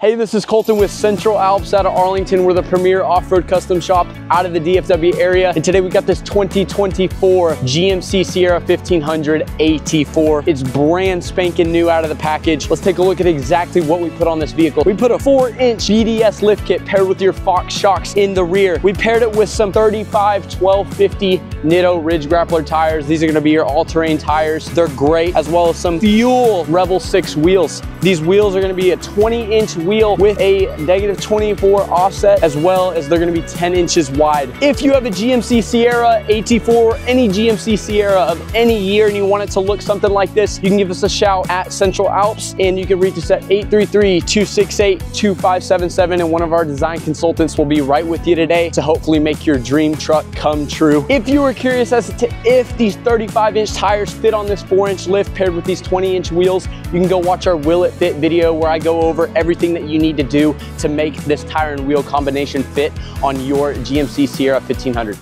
Hey, this is Colton with Central Alps out of Arlington. We're the premier off-road custom shop out of the DFW area. And today we got this 2024 GMC Sierra 1500 AT4. It's brand spanking new out of the package. Let's take a look at exactly what we put on this vehicle. We put a 4-inch BDS lift kit paired with your Fox shocks in the rear. We paired it with some 35 1250 Nitto Ridge Grappler tires. These are gonna be your all-terrain tires. They're great, as well as some Fuel Rebel 6 wheels. These wheels are gonna be a 20-inch wheel with a -24 offset, as well as they're gonna be 10 inches wide. If you have a GMC Sierra AT4, any GMC Sierra of any year, and you want it to look something like this, you can give us a shout at Central Alps, and you can reach us at 833-268-2577, and one of our design consultants will be right with you today to hopefully make your dream truck come true. If you were curious as to if these 35-inch tires fit on this 4-inch lift paired with these 20-inch wheels, you can go watch our Will It Fit video where I go over everything that you need to do to make this tire and wheel combination fit on your GMC Sierra 1500.